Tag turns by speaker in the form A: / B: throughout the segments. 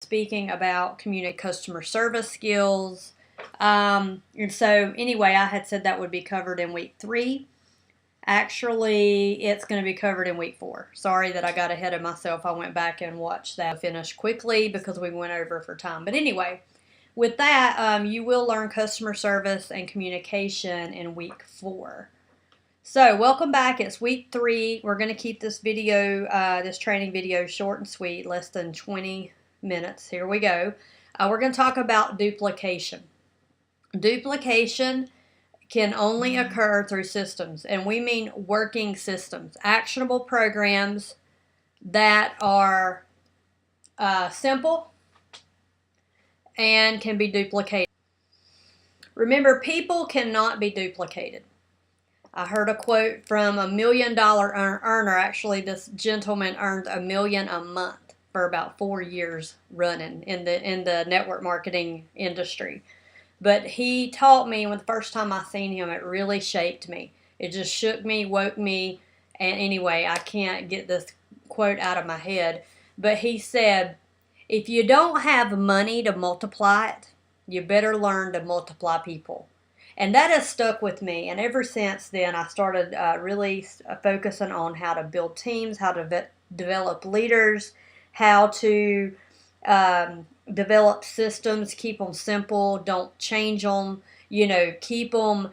A: speaking about community customer service skills. And so anyway, I had said that would be covered in week 3. Actually, it's going to be covered in week 4. Sorry that I got ahead of myself. I went back and watched that finish quickly because we went over for time. But anyway, with that, you will learn customer service and communication in week 4. So welcome back. It's week 3. We're going to keep this video, this training video short and sweet, less than 20 minutes. Here we go. We're going to talk about duplication. Duplication can only occur through systems, and we mean working systems, actionable programs that are simple and can be duplicated. Remember, people cannot be duplicated. I heard a quote from $1 million earner. Actually, this gentleman earned $1 million a month for about 4 years running in the network marketing industry. But he taught me, when the first time I seen him, it really shaped me. It just shook me, woke me, and anyway, I can't get this quote out of my head. But he said, if you don't have money to multiply it, you better learn to multiply people. And that has stuck with me. And ever since then, I started really focusing on how to build teams, how to develop leaders, how to develop systems, keep them simple, don't change them, keep them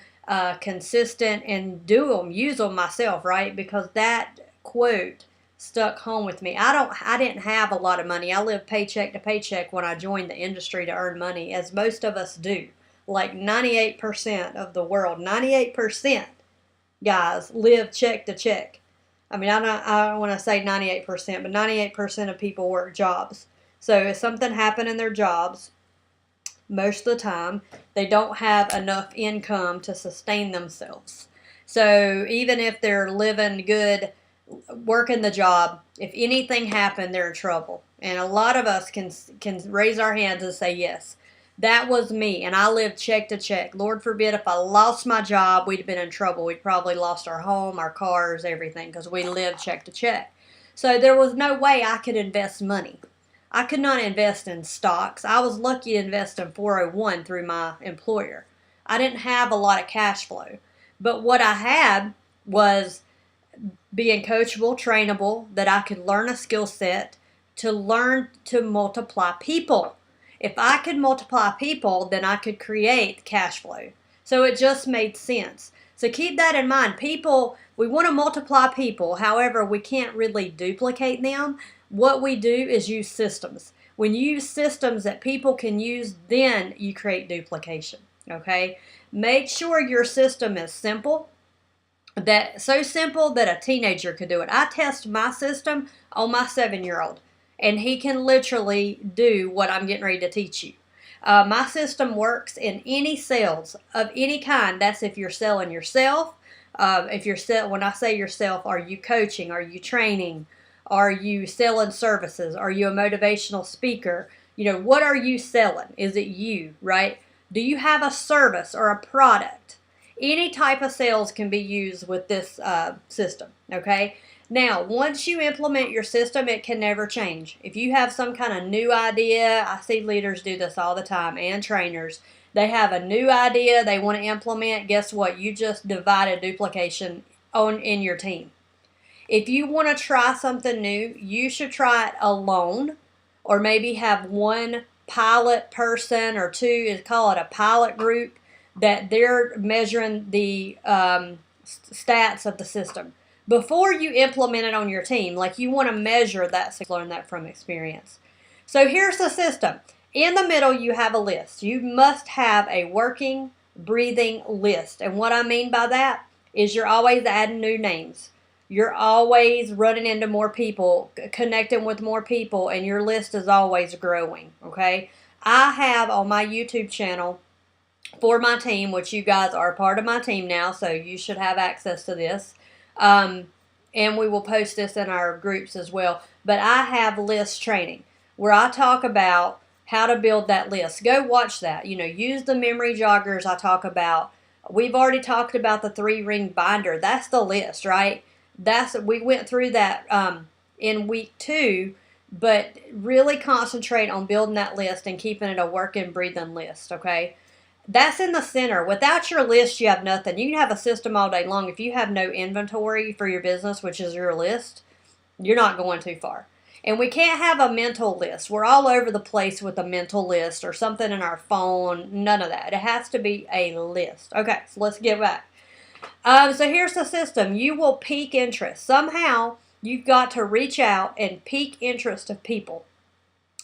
A: consistent and do them, use them myself, right? Because that quote stuck home with me. I didn't have a lot of money. I lived paycheck to paycheck when I joined the industry to earn money, as most of us do. Like 98% of the world, 98%, guys, live check to check. I mean, I don't want to say 98%, but 98% of people work jobs. So if something happened in their jobs, most of the time, they don't have enough income to sustain themselves. So even if they're living good, working the job, if anything happened, they're in trouble. And a lot of us can raise our hands and say, yes, that was me, and I lived check to check. Lord forbid if I lost my job, we'd have been in trouble. We'd probably lost our home, our cars, everything, because we lived check to check. So there was no way I could invest money. I could not invest in stocks. I was lucky to invest in 401 through my employer. I didn't have a lot of cash flow. But what I had was being coachable, trainable, that I could learn a skill set to learn to multiply people. If I could multiply people, then I could create cash flow. So it just made sense. So keep that in mind. People, we want to multiply people. However, we can't really duplicate them. What we do is use systems. When you use systems that people can use, then you create duplication. Okay? Make sure your system is simple. So simple that a teenager could do it. I test my system on my 7-year-old. And he can literally do what I'm getting ready to teach you. My system works in any sales of any kind. That's if you're selling yourself. When I say yourself, are you coaching? Are you training? Are you selling services? Are you a motivational speaker? What are you selling? Is it you, right? Do you have a service or a product? Any type of sales can be used with this system, okay? Now, once you implement your system, it can never change. If you have some kind of new idea, I see leaders do this all the time, and trainers. They have a new idea they want to implement. Guess what? You just divided duplication in your team. If you want to try something new, you should try it alone, or maybe have one pilot person or two, call it a pilot group, that they're measuring the stats of the system. Before you implement it on your team, like you want to measure that, so learn that from experience. So here's the system. In the middle, you have a list. You must have a working, breathing list. And what I mean by that is you're always adding new names. You're always running into more people, connecting with more people, and your list is always growing, okay? I have on my YouTube channel for my team, which you guys are part of my team now, so you should have access to this. And we will post this in our groups as well. But I have list training where I talk about how to build that list. Go watch that. Use the memory joggers I talk about. We've already talked about the 3-ring binder. That's the list, right? We went through that in week 2. but really concentrate on building that list and keeping it a working, breathing list, okay? That's in the center. Without your list, you have nothing. You can have a system all day long. If you have no inventory for your business, which is your list, you're not going too far. And we can't have a mental list. We're all over the place with a mental list or something in our phone. None of that. It has to be a list. Okay, so let's get back. So here's the system. You will pique interest. Somehow, you've got to reach out and pique interest of people.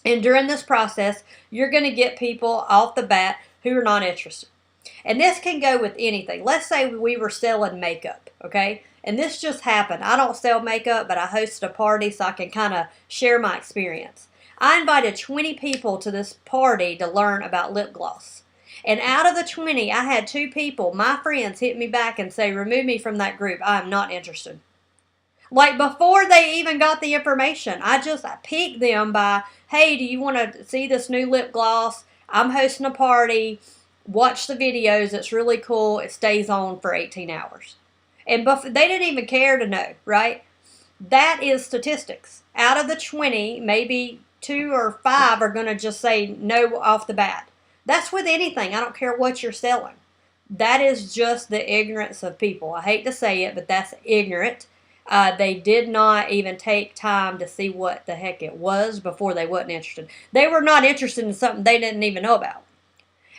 A: And during this process, you're going to get people off the bat who are not interested. And this can go with anything. Let's say we were selling makeup, okay? And this just happened. I don't sell makeup, but I hosted a party so I can kind of share my experience. I invited 20 people to this party to learn about lip gloss. And out of the 20, I had 2 people, my friends, hit me back and say, remove me from that group. I am not interested. Like before they even got the information, I piqued them by, hey, do you want to see this new lip gloss? I'm hosting a party. Watch the videos. It's really cool. It stays on for 18 hours. And they didn't even care to know, right? That is statistics. Out of the 20, maybe 2 or 5 are going to just say no off the bat. That's with anything. I don't care what you're selling. That is just the ignorance of people. I hate to say it, but that's ignorant. They did not even take time to see what the heck it was before they wasn't interested. They were not interested in something they didn't even know about.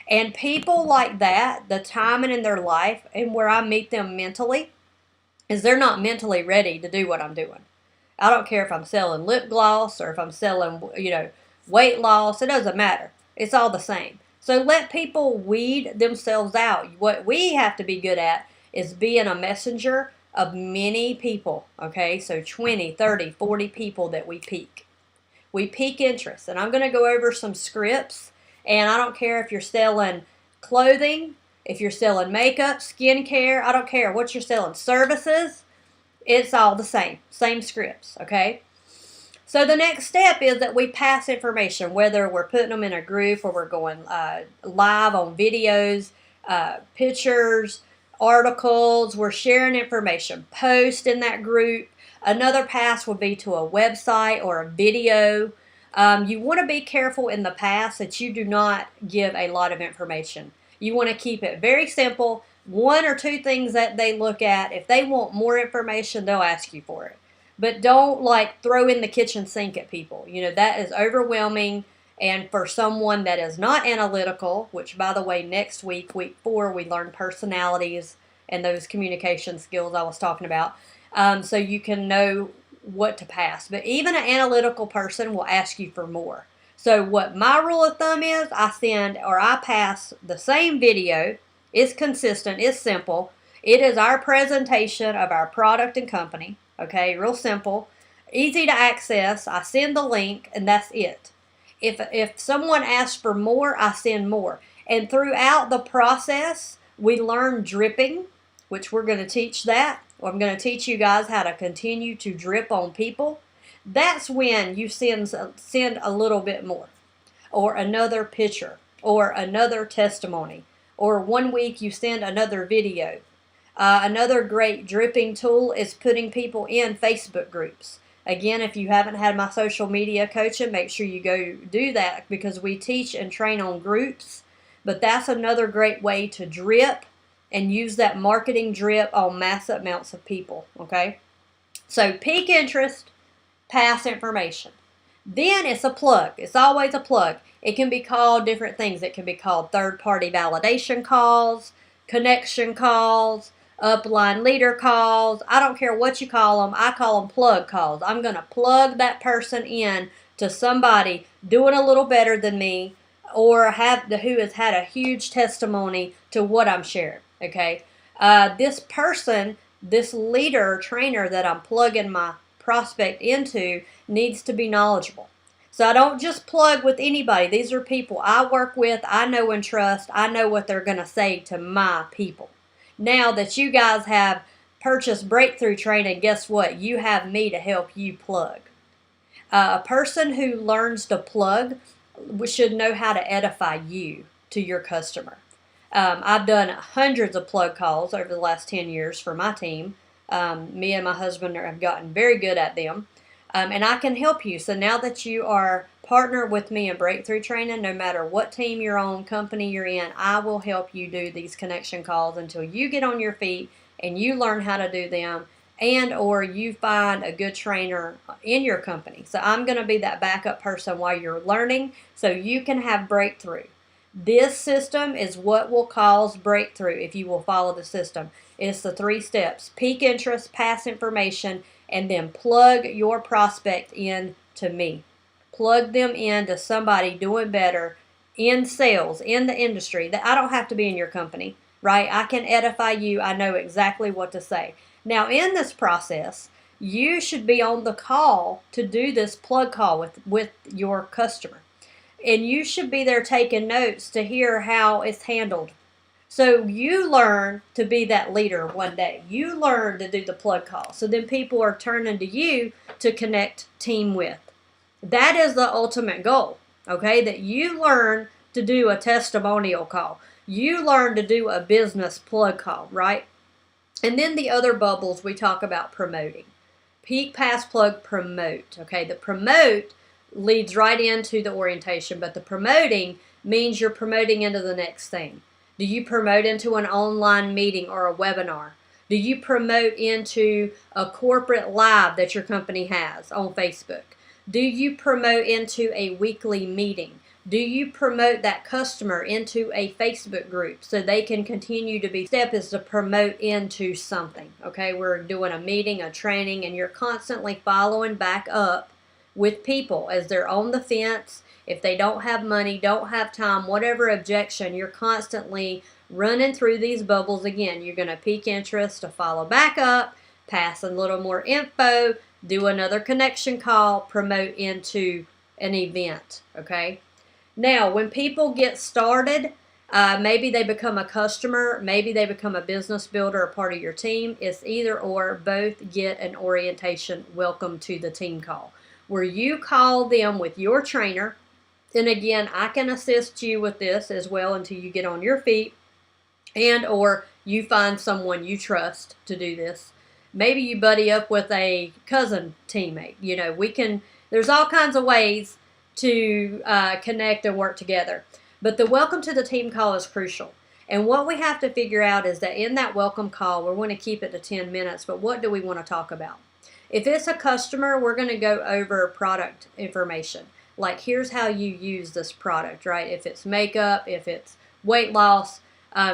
A: And people like that, the timing in their life and where I meet them mentally is they're not mentally ready to do what I'm doing. I don't care if I'm selling lip gloss or if I'm selling, weight loss. It doesn't matter. It's all the same. So let people weed themselves out. What we have to be good at is being a messenger of many people, okay? So 20, 30, 40 people that we pique. We pique interest. And I'm going to go over some scripts. And I don't care if you're selling clothing, if you're selling makeup, skincare, I don't care what you're selling, services, it's all the same scripts, okay? So the next step is that we pass information, whether we're putting them in a group or we're going live on videos, pictures, articles, we're sharing information, post in that group. Another pass would be to a website or a video. You want to be careful in the past that you do not give a lot of information. You want to keep it very simple, 1 or 2 things that they look at. If they want more information, they'll ask you for it. But don't throw in the kitchen sink at people. That is overwhelming. And for someone that is not analytical, which by the way, next week, week 4, we learn personalities and those communication skills I was talking about. So you can know what to pass. But even an analytical person will ask you for more. So what my rule of thumb is, I pass the same video. It's consistent. It's simple. It is our presentation of our product and company. Okay, real simple. Easy to access. I send the link and that's it. If someone asks for more, I send more. And throughout the process, we learn dripping, which we're going to teach that. I'm going to teach you guys how to continue to drip on people. That's when you send a little bit more, or another picture, or another testimony, or 1 week you send another video. Another great dripping tool is putting people in Facebook groups. Again, if you haven't had my social media coaching, make sure you go do that because we teach and train on groups. But that's another great way to drip and use that marketing drip on massive amounts of people, okay? So pique interest, pass information. Then it's a plug. It's always a plug. It can be called different things. It can be called third-party validation calls, connection calls, upline leader calls. I don't care what you call them. I call them plug calls. I'm going to plug that person in to somebody doing a little better than me or who has had a huge testimony to what I'm sharing. Okay, this person, this leader, trainer that I'm plugging my prospect into needs to be knowledgeable. So I don't just plug with anybody. These are people I work with, I know and trust. I know what they're going to say to my people. Now that you guys have purchased breakthrough training, guess what? You have me to help you plug. A person who learns to plug should know how to edify you to your customer. I've done hundreds of plug calls over the last 10 years for my team. Me and my husband have gotten very good at them. And I can help you. So now that you are partnered with me in breakthrough training, no matter what team you're on, company you're in, I will help you do these connection calls until you get on your feet and you learn how to do them, and or you find a good trainer in your company. So I'm going to be that backup person while you're learning so you can have breakthrough. This system is what will cause breakthrough if you will follow the system. It's the 3 steps: peak interest, pass information, and then plug your prospect in to me. Plug them into somebody doing better in sales, in the industry. That I don't have to be in your company, right? I can edify you. I know exactly what to say. Now, in this process, you should be on the call to do this plug call with your customer. And you should be there taking notes to hear how it's handled. So you learn to be that leader one day. You learn to do the plug call. So then people are turning to you to connect team with. That is the ultimate goal, okay? That you learn to do a testimonial call. You learn to do a business plug call, right? And then the other bubbles we talk about promoting. Peak, pass, plug, promote, okay? The promote leads right into the orientation, but the promoting means you're promoting into the next thing. Do you promote into an online meeting or a webinar? Do you promote into a corporate live that your company has on Facebook? Do you promote into a weekly meeting? Do you promote that customer into a Facebook group so they can continue to be? Step is to promote into something, okay? We're doing a meeting, a training, and you're constantly following back up with people as they're on the fence. If they don't have money, don't have time, whatever objection, you're constantly running through these bubbles again. You're going to peak interest to follow back up, pass a little more info, do another connection call, promote into an event, okay? Now, when people get started, maybe they become a customer, maybe they become a business builder, a part of your team. It's either or. Both get an orientation welcome to the team call, where you call them with your trainer. And again, I can assist you with this as well until you get on your feet, and or you find someone you trust to do this. Maybe you buddy up with a cousin teammate. You know, there's all kinds of ways to connect and work together. But the welcome to the team call is crucial. And what we have to figure out is that in that welcome call, we're going to keep it to 10 minutes, but what do we want to talk about? If it's a customer, we're going to go over product information. Like, here's how you use this product, right? If it's makeup, if it's weight loss,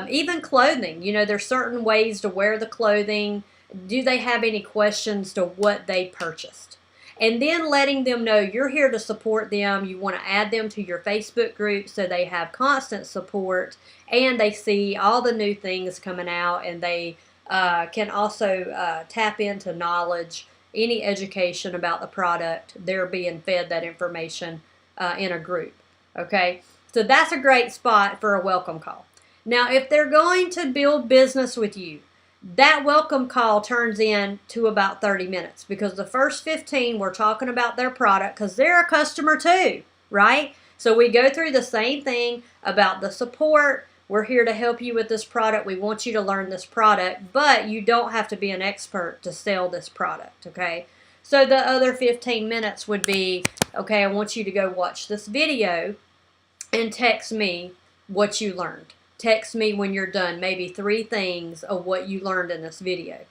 A: even clothing. You know, there's certain ways to wear the clothing. Do they have any questions to what they purchased? And then letting them know you're here to support them. You want to add them to your Facebook group so they have constant support and they see all the new things coming out, and they can also tap into knowledge, any education about the product. They're being fed that information in a group, okay? So that's a great spot for a welcome call. Now, if they're going to build business with you, that welcome call turns into about 30 minutes, because the first 15 we're talking about their product, because they're a customer too, right? So we go through the same thing about the support. We're here to help you with this product. We want you to learn this product, but you don't have to be an expert to sell this product, okay? So the other 15 minutes would be, okay, I want you to go watch this video and text me what you learned. Text me when you're done, maybe 3 things of what you learned in this video.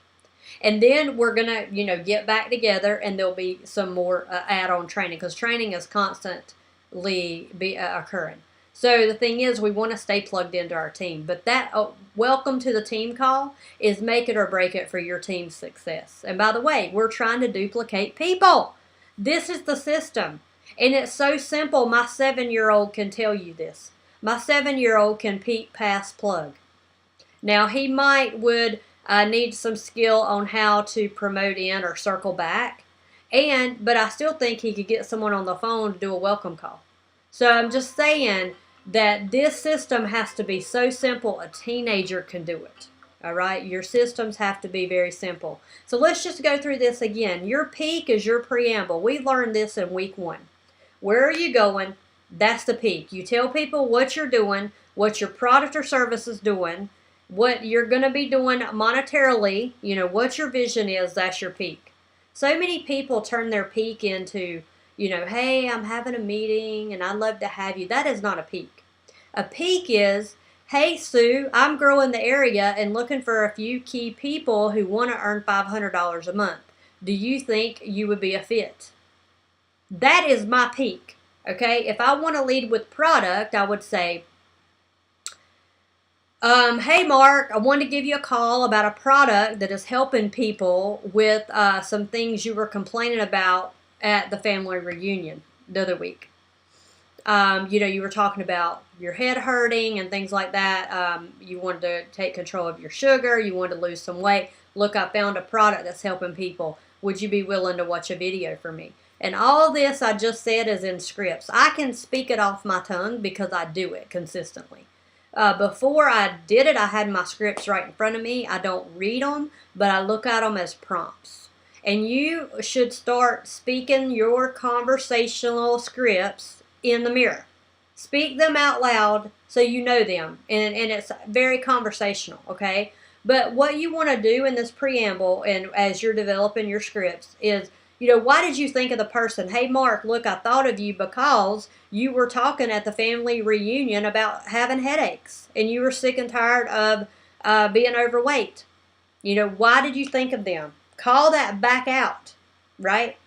A: And then we're going to, get back together, and there'll be some more add-on training, because training is constantly occurring. So the thing is, we want to stay plugged into our team. But that welcome to the team call is make it or break it for your team's success. And by the way, we're trying to duplicate people. This is the system. And it's so simple. My 7-year-old can tell you this. My 7-year-old can peek, pass, plug. Now, he would need some skill on how to promote in or circle back. But I still think he could get someone on the phone to do a welcome call. So I'm just saying that this system has to be so simple a teenager can do it. All right? Your systems have to be very simple. So let's just go through this again. Your peak is your preamble. We learned this in week 1. Where are you going? That's the peak. You tell people what you're doing, what your product or service is doing, what you're going to be doing monetarily, what your vision is. That's your peak. So many people turn their peak into, hey, I'm having a meeting and I'd love to have you. That is not a peak. A peak is, hey, Sue, I'm growing the area and looking for a few key people who want to earn $500 a month. Do you think you would be a fit? That is my peak. Okay, if I want to lead with product, I would say, hey, Mark, I wanted to give you a call about a product that is helping people with some things you were complaining about at the family reunion the other week. You were talking about your head hurting and things like that. You wanted to take control of your sugar. You wanted to lose some weight. Look, I found a product that's helping people. Would you be willing to watch a video for me? And all this I just said is in scripts. I can speak it off my tongue because I do it consistently. Before I did it, I had my scripts right in front of me. I don't read them, but I look at them as prompts. And you should start speaking your conversational scripts in the mirror. Speak them out loud so you know them. And it's very conversational, okay? But what you want to do in this preamble and as you're developing your scripts is, why did you think of the person? Hey, Mark, look, I thought of you because you were talking at the family reunion about having headaches and you were sick and tired of being overweight. Why did you think of them? Call that back out, right?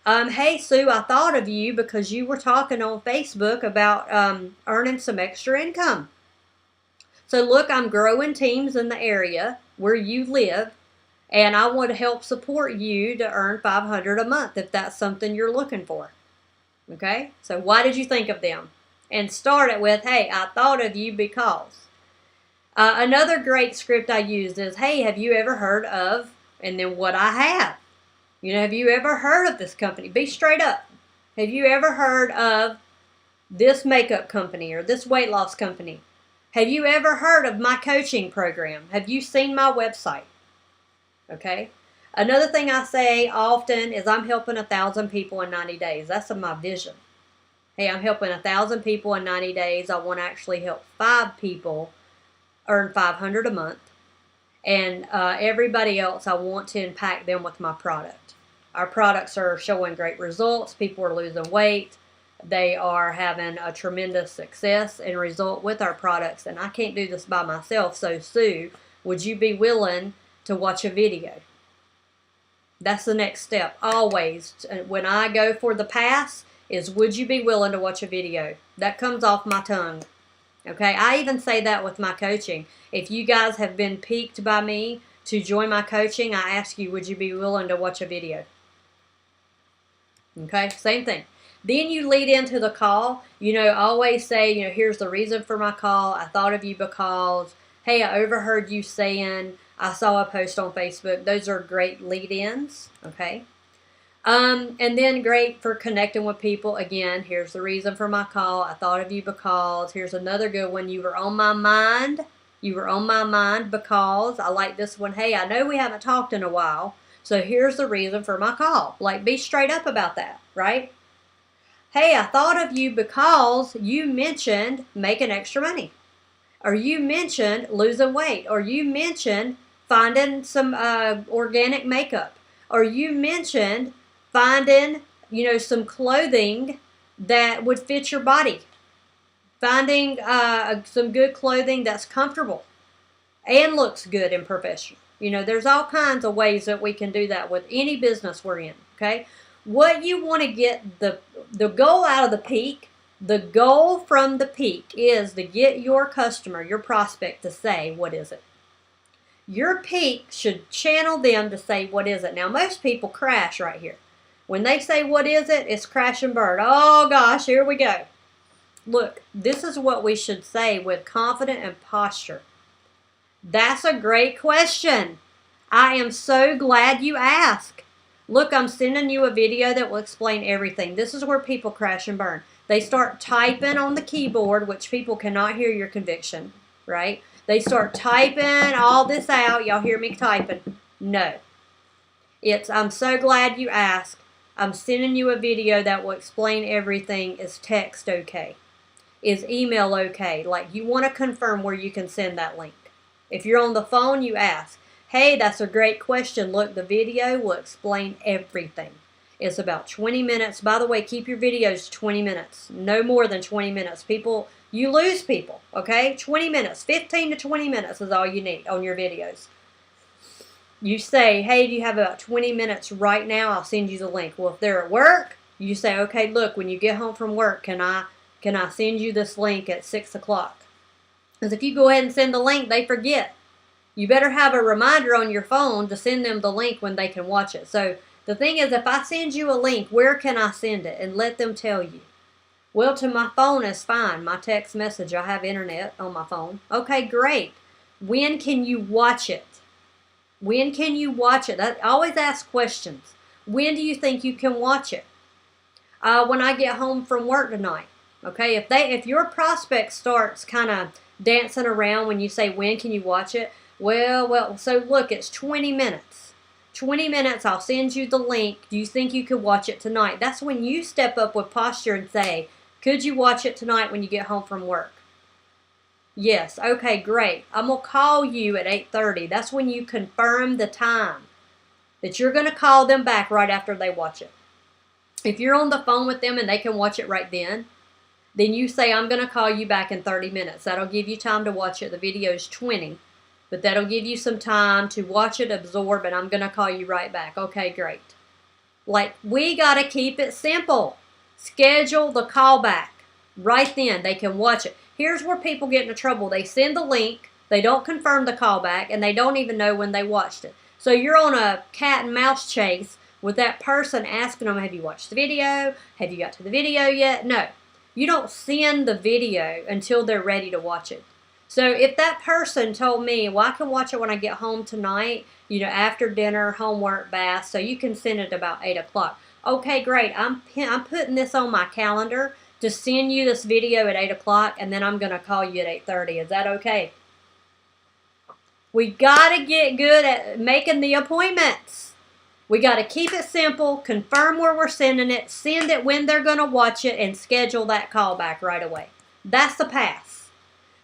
A: Hey, Sue, I thought of you because you were talking on Facebook about earning some extra income. So, look, I'm growing teams in the area where you live. And I want to help support you to earn $500 a month if that's something you're looking for. Okay? So why did you think of them? And start it with, hey, I thought of you because. Another great script I used is, hey, have you ever heard of, and then what I have. Have you ever heard of this company? Be straight up. Have you ever heard of this makeup company or this weight loss company? Have you ever heard of my coaching program? Have you seen my website? Okay. Another thing I say often is I'm helping 1,000 people in 90 days. That's my vision. Hey, I'm helping 1,000 people in 90 days. I want to actually help 5 people earn $500 a month. And everybody else, I want to impact them with my product. Our products are showing great results. People are losing weight. They are having a tremendous success and result with our products. And I can't do this by myself. So, Sue, would you be willing to watch a video? That's the next step. Always, when I go for the pass, is would you be willing to watch a video? That comes off my tongue. Okay, I even say that with my coaching. If you guys have been piqued by me to join my coaching, I ask you, would you be willing to watch a video? Okay, same thing. Then you lead into the call. Always say, here's the reason for my call. I thought of you because, hey, I overheard you saying, I saw a post on Facebook. Those are great lead-ins, okay? And then great for connecting with people. Again, here's the reason for my call. I thought of you because. Here's another good one. You were on my mind. You were on my mind because. I like this one. Hey, I know we haven't talked in a while, so here's the reason for my call. Like, be straight up about that, right? Hey, I thought of you because you mentioned making extra money. Or you mentioned losing weight. Or you mentioned finding some organic makeup. Or you mentioned finding, some clothing that would fit your body. Finding some good clothing that's comfortable and looks good and professional. There's all kinds of ways that we can do that with any business we're in, okay? What you want to get, the goal out of the peak, the goal from the peak is to get your customer, your prospect, to say, what is it? Your peak should channel them to say, what is it? Now, most people crash right here. When they say, what is it? It's crash and burn. Oh, gosh, here we go. Look, this is what we should say with confidence and posture. That's a great question. I am so glad you asked. Look, I'm sending you a video that will explain everything. This is where people crash and burn. They start typing on the keyboard, which people cannot hear your conviction, right? They start typing all this out. Y'all hear me typing? No. It's, I'm so glad you asked. I'm sending you a video that will explain everything. Is text okay? Is email okay? Like, you want to confirm where you can send that link. If you're on the phone, you ask, Hey, that's a great question. Look, the video will explain everything. It's about 20 minutes. By the way, keep your videos 20 minutes. No more than 20 minutes. People, you lose people, okay? 20 minutes. 15 to 20 minutes is all you need on your videos. You say, hey, do you have about 20 minutes right now? I'll send you the link. Well, if they're at work, you say, okay, look, when you get home from work, can I send you this link at 6 o'clock? Because if you go ahead and send the link, they forget. You better have a reminder on your phone to send them the link when they can watch it. So the thing is, if I send you a link, where can I send it? And let them tell you. Well, to my phone is fine. My text message, I have internet on my phone. Okay, great. When can you watch it? When can you watch it? I always ask questions. When do you think you can watch it? When I get home from work tonight. Okay, if your prospect starts kind of dancing around when you say, when can you watch it? Well, so look, it's 20 minutes. 20 minutes, I'll send you the link. Do you think you could watch it tonight? That's when you step up with posture and say, could you watch it tonight when you get home from work? Yes, okay, great. I'm going to call you at 8:30. That's when you confirm the time that you're going to call them back right after they watch it. If you're on the phone with them and they can watch it right then you say, I'm going to call you back in 30 minutes. That'll give you time to watch it. The video's 20, but that'll give you some time to watch it, absorb, and I'm going to call you right back. Okay, great. Like, we got to keep it simple. Schedule the call back. Right then, they can watch it. Here's where people get into trouble. They send the link, they don't confirm the callback, and they don't even know when they watched it. So you're on a cat and mouse chase with that person asking them, have you watched the video? Have you got to the video yet? No. You don't send the video until they're ready to watch it. So if that person told me, well, I can watch it when I get home tonight, after dinner, homework, bath, so you can send it about 8 o'clock. Okay, great. I'm putting this on my calendar to send you this video at 8 o'clock, and then I'm going to call you at 8:30. Is that okay? We got to get good at making the appointments. We got to keep it simple, confirm where we're sending it, send it when they're going to watch it, and schedule that call back right away. That's the pass.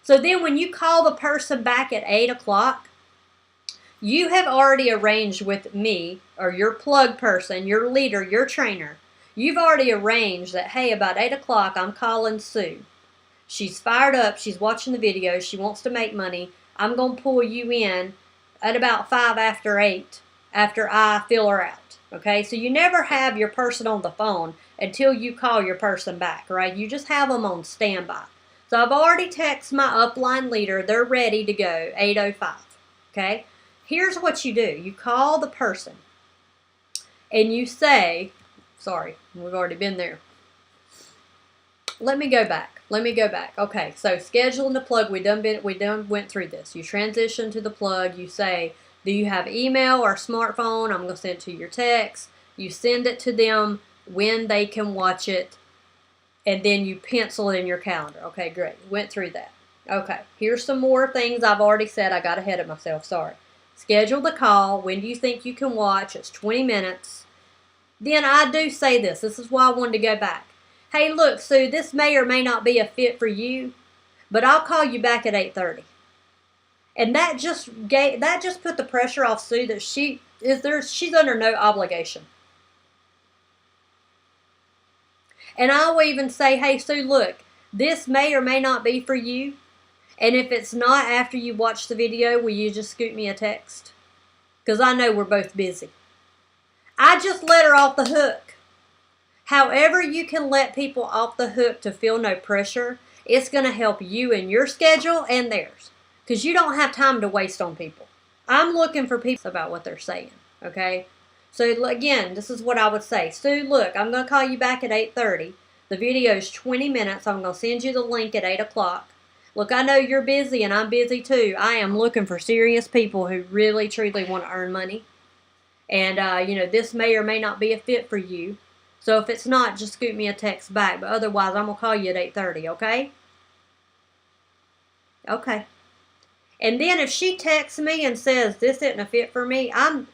A: So then when you call the person back at 8 o'clock, you have already arranged with me, or your plug person, your leader, your trainer. You've already arranged that, hey, about 8 o'clock, I'm calling Sue. She's fired up. She's watching the video. She wants to make money. I'm going to pull you in at about 5 after 8 after I fill her out. Okay, so you never have your person on the phone until you call your person back, right? You just have them on standby. So I've already texted my upline leader. They're ready to go, 8:05. Okay, here's what you do. You call the person and you say, sorry, we've already been there. Let me go back. Okay, so scheduling the plug, we done went through this. You transition to the plug. You say, do you have email or smartphone? I'm going to send it to your text. You send it to them when they can watch it, and then you pencil it in your calendar. Okay, great. Went through that. Okay, here's some more things I've already said. I got ahead of myself. Sorry. Schedule the call. When do you think you can watch? It's 20 minutes. Then I do say this. This is why I wanted to go back. Hey, look, Sue, this may or may not be a fit for you, but I'll call you back at 8:30. And that just put the pressure off Sue that she's under no obligation. And I will even say, hey, Sue, look, this may or may not be for you. And if it's not after you watch the video, will you just scoot me a text? Because I know we're both busy. I just let her off the hook. However you can let people off the hook to feel no pressure, it's going to help you in your schedule and theirs. Because you don't have time to waste on people. I'm looking for people about what they're saying, okay? So again, this is what I would say. Sue, look, I'm going to call you back at 8:30. The video is 20 minutes. I'm going to send you the link at 8 o'clock. Look, I know you're busy and I'm busy too. I am looking for serious people who really, truly want to earn money. And, this may or may not be a fit for you. So if it's not, just scoot me a text back. But otherwise, I'm going to call you at 8:30, okay? Okay. And then if she texts me and says, this isn't a fit for me, I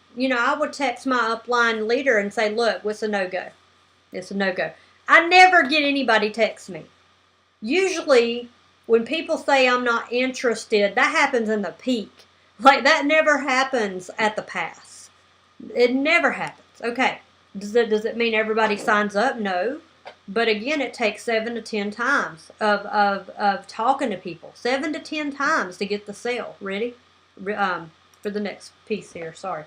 A: would text my upline leader and say, look, it's a no-go. It's a no-go. I never get anybody text me. Usually, when people say I'm not interested, that happens in the peak. Like, that never happens at the pass. It never happens. Okay. Does it mean everybody signs up? No. But again, it takes 7 to 10 times of talking to people. 7 to 10 times to get the sale. Ready? For the next piece here. Sorry.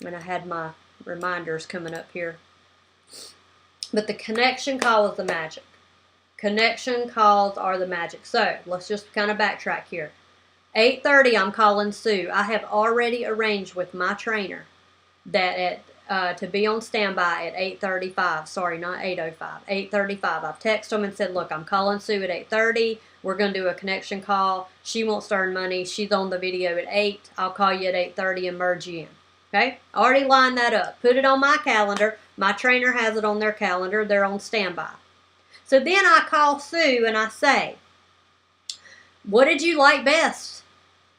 A: And I had my reminders coming up here. But the connection call is the magic. Connection calls are the magic. So let's just kind of backtrack here. 8:30, I'm calling Sue. I have already arranged with my trainer that to be on standby at 8:35. Sorry, not 8:05. 8:35. I've texted them and said, look, I'm calling Sue at 8:30. We're going to do a connection call. She wants to earn money. She's on the video at 8. I'll call you at 8:30 and merge you in. Okay? Already lined that up. Put it on my calendar. My trainer has it on their calendar. They're on standby. So then I call Sue and I say, what did you like best?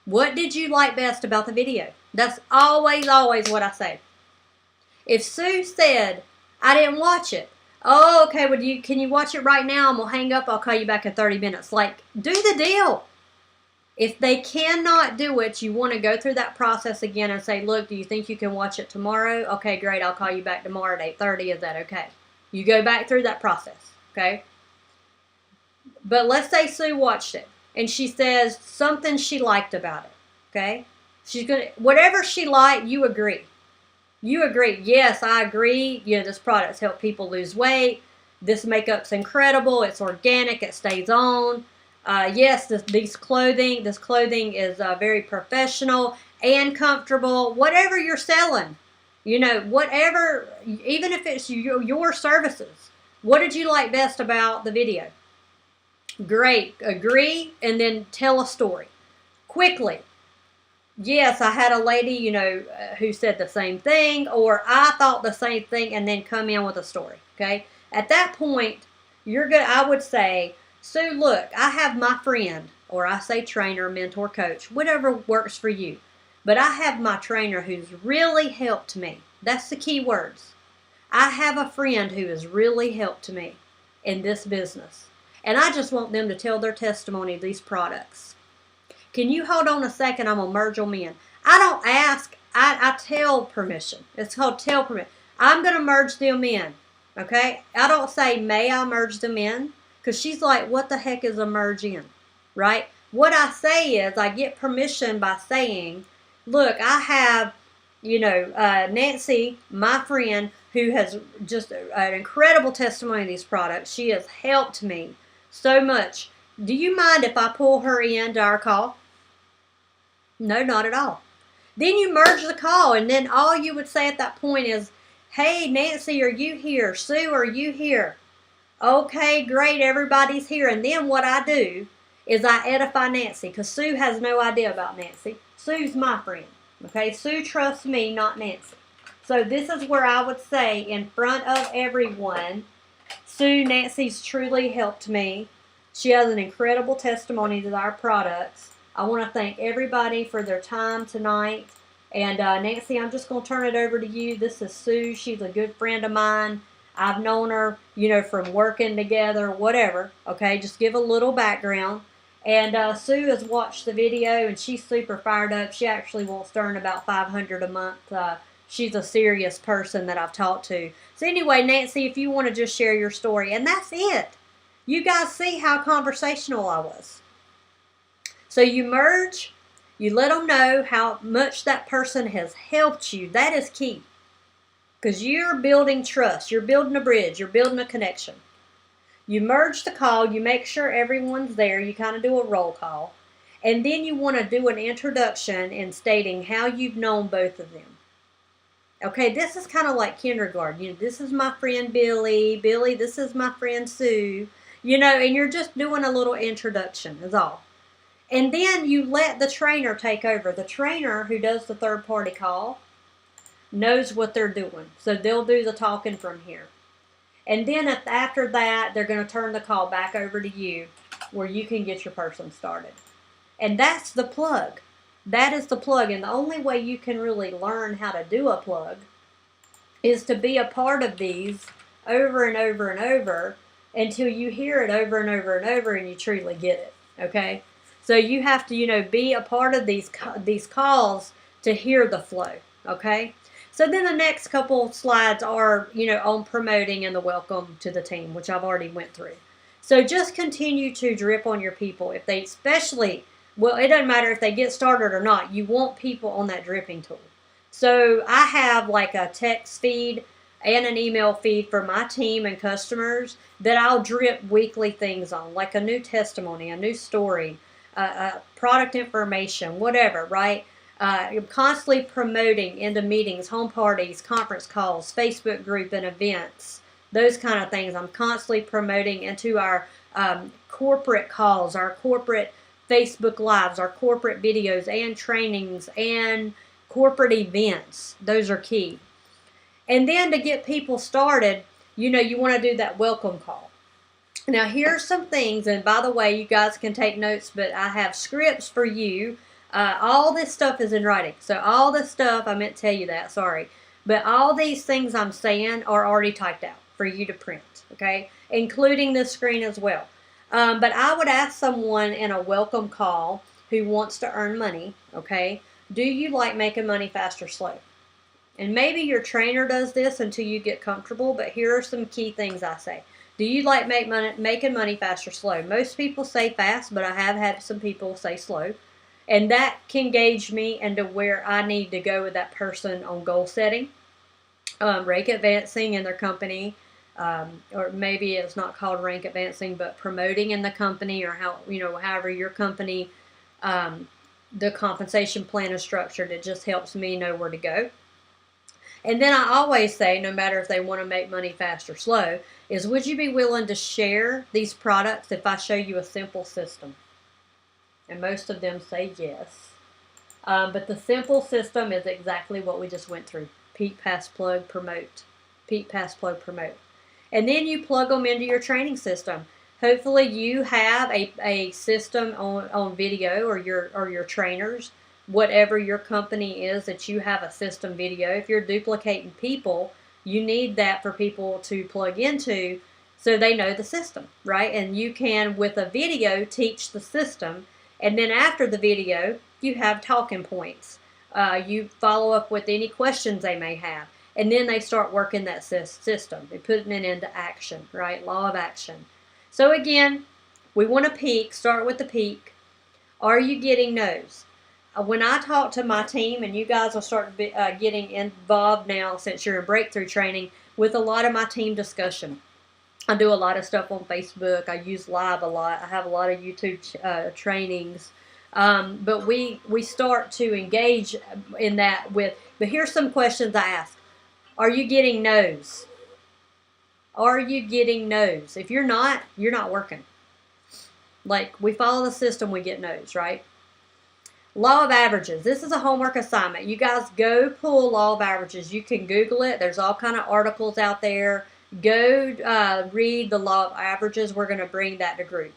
A: What did you like best about the video? That's always, always what I say. If Sue said, I didn't watch it. Oh, okay, well, can you watch it right now? I'm going to hang up. I'll call you back in 30 minutes. Like, do the deal. If they cannot do it, you want to go through that process again and say, look, do you think you can watch it tomorrow? Okay, great. I'll call you back tomorrow at 8:30. Is that okay? You go back through that process, okay? But let's say Sue watched it and she says something she liked about it, okay? She's going to, whatever she liked, you agree. You agree. Yes, I agree. You know, this product's helped people lose weight. This makeup's incredible. It's organic. It stays on. Yes, this clothing is very professional and comfortable. Whatever you're selling, you know, whatever, even if it's your services. What did you like best about the video? Great. Agree, and then tell a story quickly. Yes, I had a lady, you know, who said the same thing, or I thought the same thing, and then come in with a story. Okay, at that point, you're good. I would say, Sue, look, I have my friend, or I say trainer, mentor, coach, whatever works for you. But I have my trainer who's really helped me. That's the key words. I have a friend who has really helped me in this business. And I just want them to tell their testimony of these products. Can you hold on a second? I'm going to merge them in. I don't ask. I tell permission. It's called tell permission. I'm going to merge them in. Okay? I don't say, may I merge them in? Because she's like, what the heck is a merge in? Right? What I say is I get permission by saying, look, I have, you know, Nancy, my friend, who has just an incredible testimony of these products. She has helped me so much. Do you mind if I pull her into our call? No, not at all. Then you merge the call, and then all you would say at that point is, hey, Nancy, are you here? Sue, are you here? Okay, great, everybody's here. And then what I do is I edify Nancy, because Sue has no idea about Nancy. Sue's my friend. Okay, Sue trusts me, not Nancy. So this is where I would say in front of everyone, Sue, Nancy's truly helped me. She has an incredible testimony to our products. I want to thank everybody for their time tonight. And Nancy, I'm just going to turn it over to you. This is Sue. She's a good friend of mine. I've known her, you know, from working together, whatever. Okay, just give a little background. And Sue has watched the video, and she's super fired up. She actually wants to earn about $500 a month. She's a serious person that I've talked to. So anyway, Nancy, if you want to just share your story. And that's it. You guys see how conversational I was. So you merge, you let them know how much that person has helped you. That is key. Because you're building trust. You're building a bridge. You're building a connection. You merge the call. You make sure everyone's there. You kind of do a roll call. And then you want to do an introduction in stating how you've known both of them. Okay, this is kind of like kindergarten. You know, this is my friend Billy. Billy, this is my friend Sue. You know, and you're just doing a little introduction is all. And then you let the trainer take over. The trainer who does the third-party call knows what they're doing. So they'll do the talking from here. And then after that, they're going to turn the call back over to you where you can get your person started. And that's the plug. That is the plug. And the only way you can really learn how to do a plug is to be a part of these over and over and over until you hear it over and over and over and you truly get it. Okay? So you have to, be a part of these calls to hear the flow, okay? So then the next couple slides are, on promoting and the welcome to the team, which I've already went through. So just continue to drip on your people. If they especially, well, it doesn't matter if they get started or not, you want people on that dripping tool. So I have like a text feed and an email feed for my team and customers that I'll drip weekly things on, like a new testimony, a new story, product information, whatever, right? I'm constantly promoting into meetings, home parties, conference calls, Facebook group and events, those kind of things. I'm constantly promoting into our corporate calls, our corporate Facebook lives, our corporate videos and trainings and corporate events. Those are key. And then to get people started, you want to do that welcome call. Now, here's some things, and by the way, you guys can take notes, but I have scripts for you. All this stuff is in writing. So all this stuff, I meant to tell you that, sorry. But all these things I'm saying are already typed out for you to print, okay? Including this screen as well. But I would ask someone in a welcome call who wants to earn money, okay, do you like making money fast or slow? And maybe your trainer does this until you get comfortable, but here are some key things I say. Do you like making money fast or slow? Most people say fast, but I have had some people say slow. And that can gauge me into where I need to go with that person on goal setting, rank advancing in their company, or maybe it's not called rank advancing, but promoting in the company, or however your company, the compensation plan is structured. It just helps me know where to go. And then I always say, no matter if they want to make money fast or slow, is would you be willing to share these products if I show you a simple system? And most of them say yes. But the simple system is exactly what we just went through. Peak, pass, plug, promote. Peak, pass, plug, promote. And then you plug them into your training system. Hopefully you have a system on video, or your trainers, whatever your company is, that you have a system video. If you're duplicating people, you need that for people to plug into so they know the system, right? And you can, with a video, teach the system. And then after the video, you have talking points. You follow up with any questions they may have. And then they start working that system. They're putting it into action, right? Law of action. So again, we want to peak. Start with the peak. Are you getting no's? When I talk to my team, and you guys will start getting involved now since you're in breakthrough training, with a lot of my team discussion. I do a lot of stuff on Facebook. I use live a lot. I have a lot of YouTube trainings. But we start to engage in that with, but here's some questions I ask. Are you getting no's? Are you getting no's? If you're not working. Like, we follow the system, we get no's, right? Law of averages. This is a homework assignment. You guys go pull law of averages. You can Google it. There's all kind of articles out there. Go read the law of averages. We're going to bring that to group.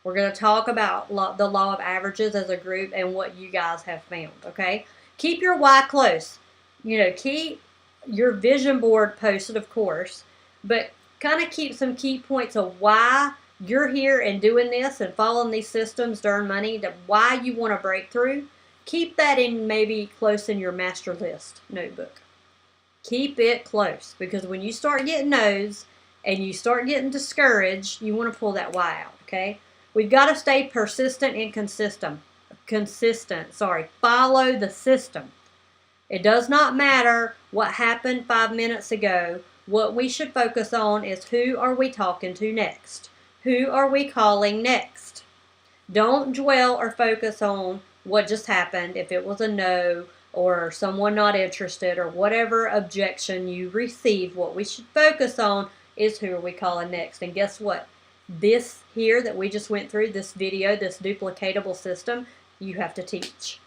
A: We're going to talk about the law of averages as a group and what you guys have found, okay? Keep your why close. Keep your vision board posted, of course, but kind of keep some key points of why you're here and doing this and following these systems to earn money, why you want to break through. Keep that in maybe close in your master list notebook. Keep it close, because when you start getting no's and you start getting discouraged, you want to pull that why out, okay? We've got to stay persistent and consistent. Follow the system. It does not matter what happened 5 minutes ago. What we should focus on is, who are we talking to next? Who are we calling next? Don't dwell or focus on what just happened, if it was a no or someone not interested or whatever objection you received. What we should focus on is, who are we calling next? And guess what? This here that we just went through, this video, this duplicatable system, you have to teach.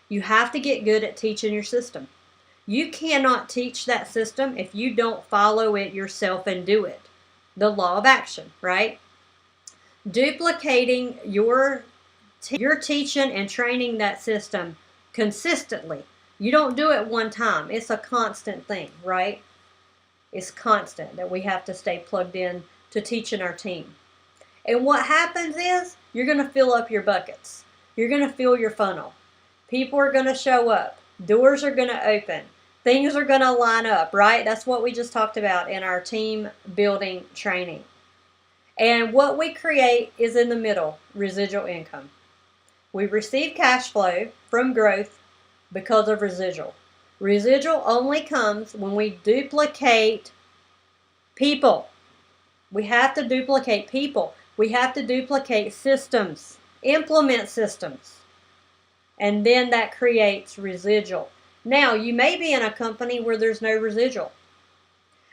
A: You have to get good at teaching your system. You cannot teach that system if you don't follow it yourself and do it. The law of action, right? Duplicating you're teaching and training that system consistently. You don't do it one time. It's a constant thing, right? It's constant that we have to stay plugged in to teaching our team. And what happens is, you're going to fill up your buckets. You're going to fill your funnel. People are going to show up. Doors are going to open. Things are going to line up, right? That's what we just talked about in our team building training. And what we create is in the middle, residual income. We receive cash flow from growth because of residual. Residual only comes when we duplicate people. We have to duplicate people. We have to duplicate systems, implement systems. And then that creates residual. Now, you may be in a company where there's no residual.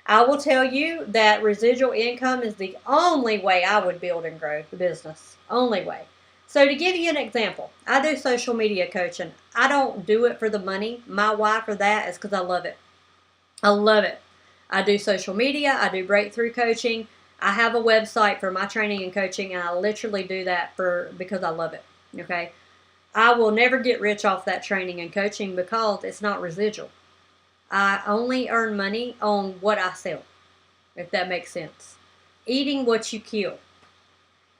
A: I will tell you that residual income is the only way I would build and grow the business. Only way. So to give you an example, I do social media coaching. I don't do it for the money. My why for that is because I love it. I love it. I do social media. I do breakthrough coaching. I have a website for my training and coaching, and I literally do that because I love it. Okay? I will never get rich off that training and coaching because it's not residual. I only earn money on what I sell, if that makes sense. Eating what you kill.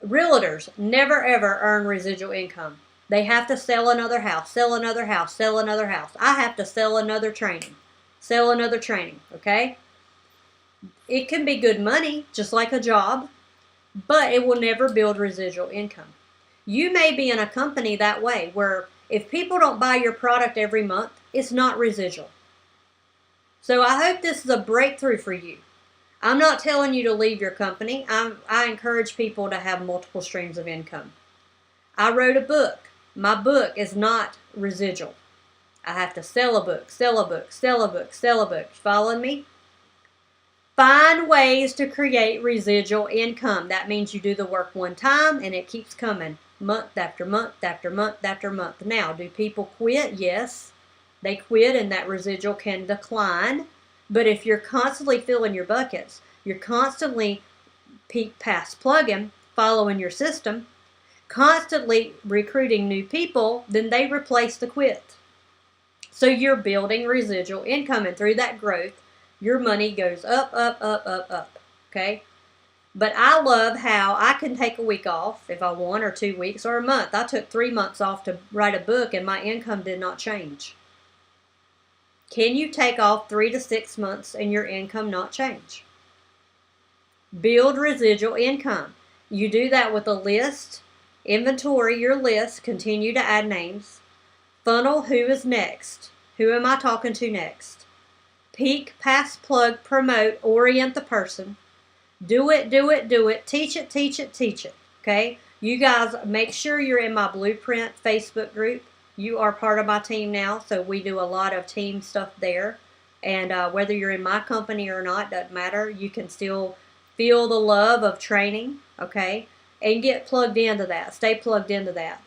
A: Realtors never ever earn residual income. They have to sell another house, sell another house, sell another house. I have to sell another training, sell another training, okay? It can be good money, just like a job, but it will never build residual income. You may be in a company that way where if people don't buy your product every month, it's not residual. So I hope this is a breakthrough for you. I'm not telling you to leave your company. I encourage people to have multiple streams of income. I wrote a book. My book is not residual. I have to sell a book, sell a book, sell a book, sell a book. Following me? Find ways to create residual income. That means you do the work one time and it keeps coming month after month after month after month. Now, do people quit? Yes. They quit and that residual can decline. But if you're constantly filling your buckets, you're constantly peak pass plugging, following your system, constantly recruiting new people, then they replace the quit. So you're building residual income, and through that growth, your money goes up, up, up, up, up. Okay? But I love how I can take a week off if I want, or 2 weeks, or a month. I took 3 months off to write a book, and my income did not change. Can you take off 3 to 6 months and your income not change? Build residual income. You do that with a list. Inventory your list. Continue to add names. Funnel who is next. Who am I talking to next? Peak, pass, plug, promote, orient the person. Do it, do it, do it. Teach it, teach it, teach it. Okay? You guys make sure you're in my Blueprint Facebook group. You are part of my team now, so we do a lot of team stuff there. And whether you're in my company or not, doesn't matter. You can still feel the love of training, okay? And get plugged into that. Stay plugged into that.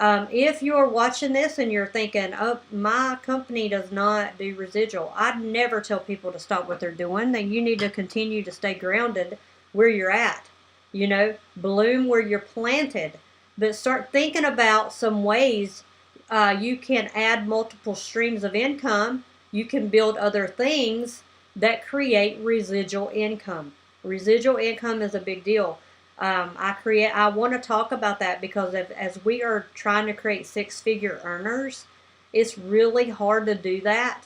A: If you're watching this and you're thinking, oh, my company does not do residual, I'd never tell people to stop what they're doing. Then you need to continue to stay grounded where you're at. You know, bloom where you're planted. But start thinking about some ways you can add multiple streams of income. You can build other things that residual income. Residual income is a big deal. I want to talk about that because as we are trying to create six-figure earners, it's really hard to do that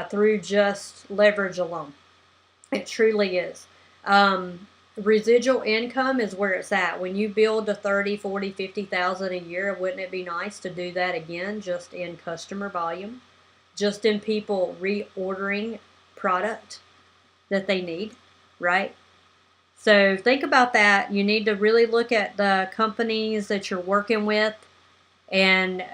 A: through just leverage alone. It truly is. Residual income is where it's at. When you build to 30, 40, 50,000 a year, wouldn't it be nice to do that again just in customer volume, just in people reordering product that they need, right? So think about that. You need to really look at the companies that you're working with and,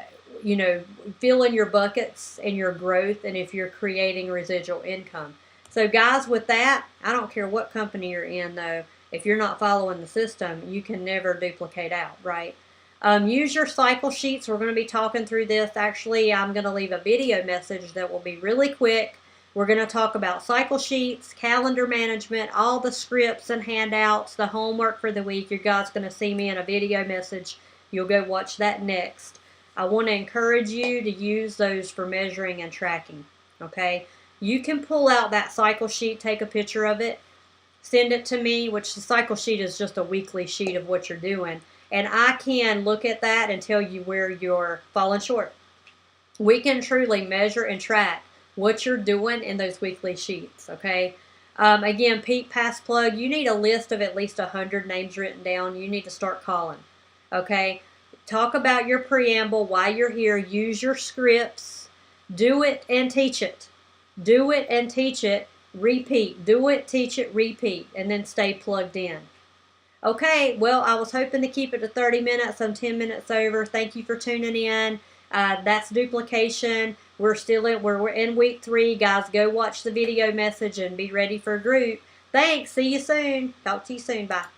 A: you know, fill in your buckets and your growth and if you're creating residual income. So guys, with that, I don't care what company you're in though, if you're not following the system, you can never duplicate out, right? Use your cycle sheets. We're going to be talking through this. Actually, I'm going to leave a video message that will be really quick. We're going to talk about cycle sheets, calendar management, all the scripts and handouts, the homework for the week. You guys going to see me in a video message. You'll go watch that next. I want to encourage you to use those for measuring and tracking, okay? You can pull out that cycle sheet, take a picture of it, send it to me, which the cycle sheet is just a weekly sheet of what you're doing. And I can look at that and tell you where you're falling short. We can truly measure and track what you're doing in those weekly sheets, okay? Again, Peak Pass Plug, you need a list of at least 100 names written down. You need to start calling, okay? Talk about your preamble, why you're here. Use your scripts. Do it and teach it. Do it and teach it. Repeat. Do it, teach it, repeat. And then stay plugged in. Okay, well, I was hoping to keep it to 30 minutes. I'm 10 minutes over. Thank you for tuning in. That's duplication. We're in week 3. Guys, go watch the video message and be ready for a group. Thanks. See you soon. Talk to you soon. Bye.